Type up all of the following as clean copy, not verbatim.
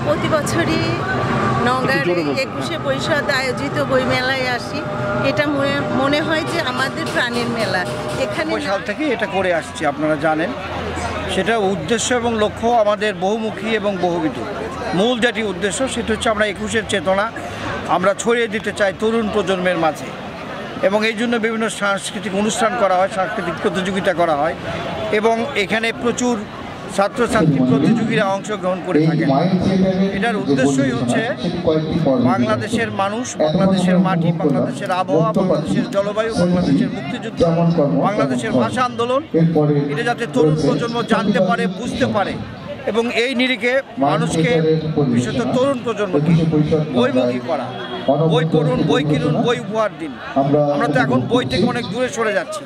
প্রতি বছরই নওগাঁর ২১শে বৈশাখ আয়োজিত বইমেলায় আসি। এটা মনে হয় যে আমাদের প্রাণের মেলা। এখানে সাল থেকে এটা করে আসছি, আপনারা জানেন। সেটা উদ্দেশ্য এবং লক্ষ্য আমাদের বহুমুখী এবং বহুবিধ। মূল যেটি উদ্দেশ্য সেটা হচ্ছে আমরা ২১-এর চেতনা আমরা ছড়িয়ে দিতে চাই তরুণ প্রজন্মের মাঝে, এবং এই জন্য বিভিন্ন সাংস্কৃতিক অনুষ্ঠান করা হয়, সাংস্কৃতিক প্রতিযোগিতা করা হয়, এবং এখানে প্রচুর ছাত্রছাত্রী প্রতিযোগীরা অংশগ্রহণ করে থাকেন। এটার উদ্দেশ্যই হচ্ছে বাংলাদেশের মানুষ, বাংলাদেশের মাটি, বাংলাদেশের আবহাওয়া, বাংলাদেশের জলবায়ু, বাংলাদেশের মুক্তিযুদ্ধ, বাংলাদেশের ভাষা আন্দোলন, এটা যাতে তরুণ প্রজন্ম জানতে পারে, বুঝতে পারে, এবং এই নিরিখে মানুষকে, বিশেষত তরুণ প্রজন্মকে বইমুখী করা। বই পড়ুন, বই কিনুন, বই উপহার দিন। আমরা তো এখন বই থেকে অনেক দূরে সরে যাচ্ছি।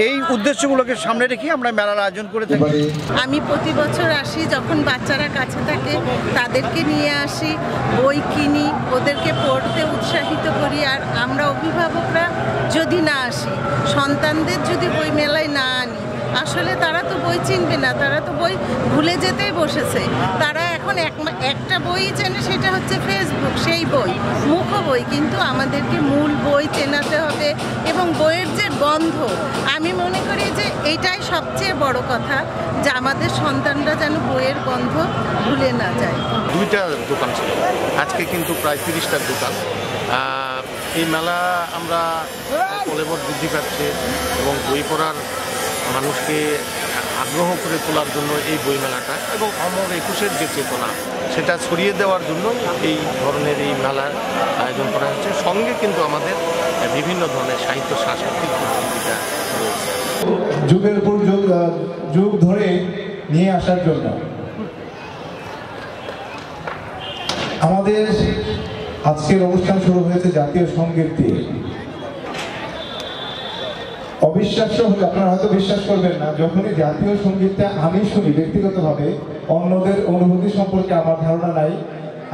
এই উদ্দেশ্যগুলোকে সামনে রেখে আমরা মেলার আয়োজন করে থাকি। আমি প্রতি বছর আসি, যখন বাচ্চারা কাছে থাকে তাদেরকে নিয়ে আসি, বই কিনি, ওদেরকে পড়তে উৎসাহিত করি। আর আমরা অভিভাবকরা যদি না আসি, সন্তানদের যদি বই মেলায় না আনি, আসলে তারা তো বই চিনবে না, তারা তো বই ভুলে যেতেই বসেছে। তারা এখন একটা বই চেনে, সেটা হচ্ছে ফেসবুক, সেই বই, মুখ বই। কিন্তু আমাদেরকে মূল বই চেনাতে হবে, এবং বইয়ের যে গন্ধ, আমি মনে করি যে এইটাই সবচেয়ে বড় কথা, যে আমাদের সন্তানরা যেন বইয়ের গন্ধ ভুলে না যায়। 2টা দোকান ছিল, আজকে কিন্তু প্রায় 30টার দোকান। এই মেলা আমরা কলেবর বৃদ্ধি পাচ্ছে, এবং বই পড়ার মানুষকে আগ্রহ করে তোলার জন্য এই বইমেলাটা, এবং অমর ২১-এর যে চেতনা সেটা ছড়িয়ে দেওয়ার জন্য এই ধরনের এই মেলার আয়োজন করা হচ্ছে। সঙ্গে কিন্তু আমাদের বিভিন্ন ধরনের সাহিত্য সাংস্কৃতিক প্রতিযোগিতা রয়েছে, যুগের পর যুগ ধরে নিয়ে আসার জন্য। আমাদের আজকের অনুষ্ঠান শুরু হয়েছে জাতীয় সঙ্গীত দিয়ে। অবিশ্বাস্য হলে আপনারা হয়তো বিশ্বাস করবেন না, যখনই জাতীয় সঙ্গীতটা আমি শুনি ব্যক্তিগতভাবে, অন্যদের অনুভূতি সম্পর্কে আমার ধারণা নাই,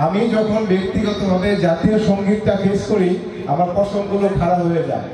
আমি যখন ব্যক্তিগতভাবে জাতীয় সঙ্গীতটা ফেস করি আমার পছন্দগুলো খারাপ হয়ে যায়।